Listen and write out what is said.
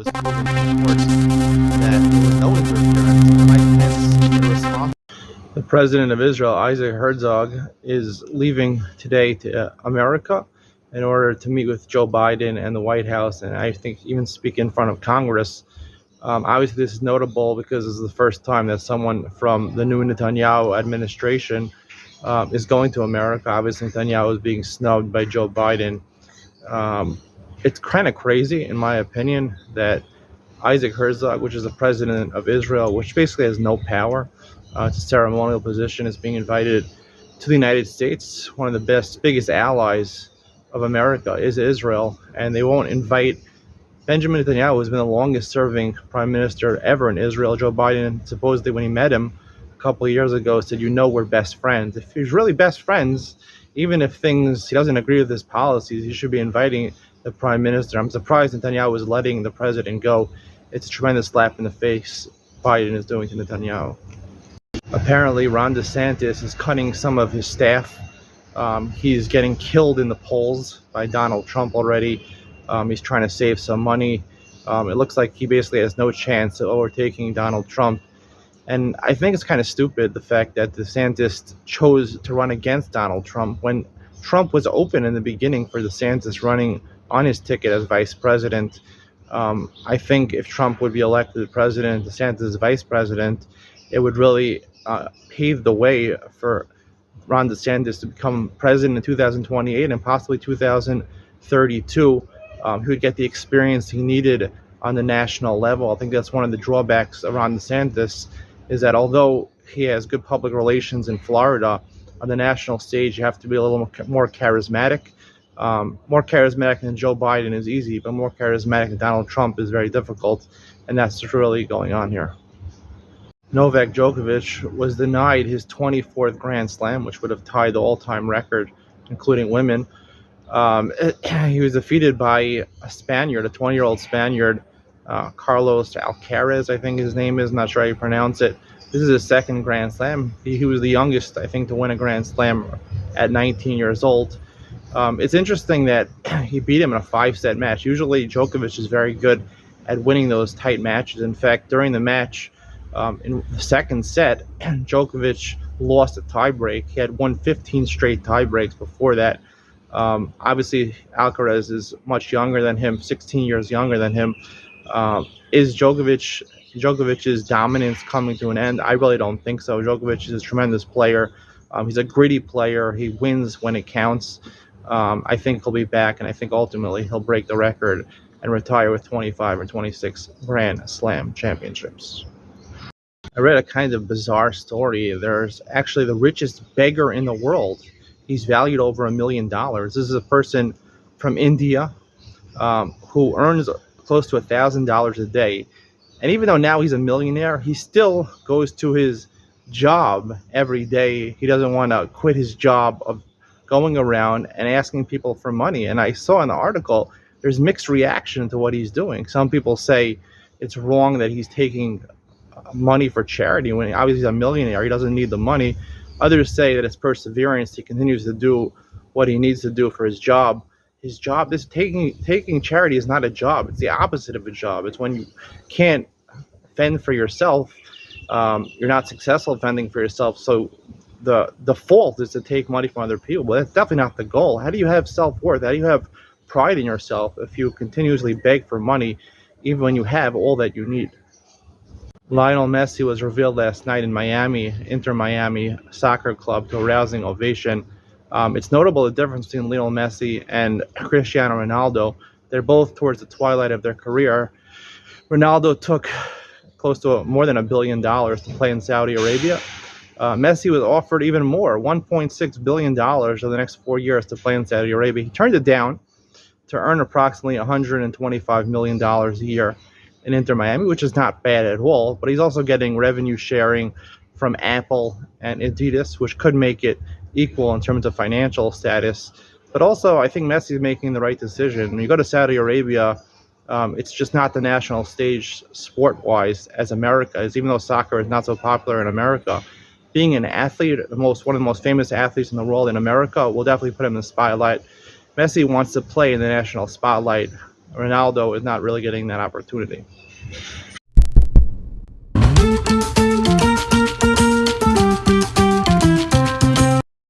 just proving, of course, that there was no interference. And Mike Pence irresponsible. The president of Israel, Isaac Herzog, is leaving today to America in order to meet with Joe Biden and the White House, and I think even speak in front of Congress. Obviously, this is notable because this is the first time that someone from the new Netanyahu administration is going to America. Obviously, Netanyahu is being snubbed by Joe Biden. It's kind of crazy, in my opinion, that Isaac Herzog, which is the president of Israel, which basically has no power, it's a ceremonial position, is being invited to the United States. One of the biggest allies of America is Israel, and they won't invite Benjamin Netanyahu, who's been the longest serving prime minister ever in Israel. Joe Biden, supposedly when he met him a couple of years ago, said, we're best friends. If he's really best friends, even if he doesn't agree with his policies, he should be inviting the prime minister. I'm surprised Netanyahu is letting the president go. It's a tremendous slap in the face Biden is doing to Netanyahu. Apparently, Ron DeSantis is cutting some of his staff. He's getting killed in the polls by Donald Trump already. He's trying to save some money. It looks like he basically has no chance of overtaking Donald Trump. And I think it's kind of stupid, the fact that DeSantis chose to run against Donald Trump when Trump was open in the beginning for DeSantis running on his ticket as vice president. I think if Trump would be elected president, DeSantis as vice president, it would really pave the way for Ron DeSantis to become president in 2028 and possibly 2032. He would get the experience he needed on the national level. I think that's one of the drawbacks of Ron DeSantis, is that although he has good public relations in Florida, on the national stage you have to be a little more charismatic. More charismatic than Joe Biden is easy, but more charismatic than Donald Trump is very difficult, and that's what's really going on here. Novak Djokovic was denied his 24th Grand Slam, which would have tied the all-time record, including women. He was defeated by a Spaniard, a 20-year-old Spaniard, Carlos Alcaraz, I think his name is. I'm not sure how you pronounce it. This is his second Grand Slam. He was the youngest, I think, to win a Grand Slam at 19 years old. It's interesting that he beat him in a 5-set match. Usually Djokovic is very good at winning those tight matches. In fact, during the match, in the second set, Djokovic lost a tiebreak. He had won 15 straight tiebreaks before that. Obviously, Alcaraz is much younger than him, 16 years younger than him. Is Djokovic's dominance coming to an end? I really don't think so. Djokovic is a tremendous player. He's a gritty player. He wins when it counts. I think he'll be back, and I think ultimately he'll break the record and retire with 25 or 26 Grand Slam championships. I read a kind of bizarre story. There's actually the richest beggar in the world. He's valued over $1 million. This is a person from India who earns close to $1,000 a day. And even though now he's a millionaire, he still goes to his job every day. He doesn't want to quit his job of going around and asking people for money. And I saw in the article, there's mixed reaction to what he's doing. Some people say it's wrong that he's taking money for charity when obviously he's a millionaire. He doesn't need the money. Others say that it's perseverance. He continues to do what he needs to do for his job. His job, taking charity is not a job. It's the opposite of a job. It's when you can't fend for yourself. You're not successful fending for yourself. So the default is to take money from other people. But that's definitely not the goal. How do you have self-worth? How do you have pride in yourself if you continuously beg for money even when you have all that you need? Lionel Messi was revealed last night in Miami, Inter Miami Soccer Club, to a rousing ovation. It's notable the difference between Lionel Messi and Cristiano Ronaldo. They're both towards the twilight of their career. Ronaldo took close to more than $1 billion to play in Saudi Arabia. Messi was offered even more, $1.6 billion over the next 4 years to play in Saudi Arabia. He turned it down to earn approximately $125 million a year in Inter Miami, which is not bad at all, but he's also getting revenue sharing from Apple and Adidas, which could make it equal in terms of financial status. But also, I think Messi is making the right decision. When you go to Saudi Arabia, it's just not the national stage sport-wise as America is, even though soccer is not so popular in America. Being an athlete, one of the most famous athletes in the world in America, will definitely put him in the spotlight. Messi wants to play in the national spotlight Ronaldo is not really getting that opportunity.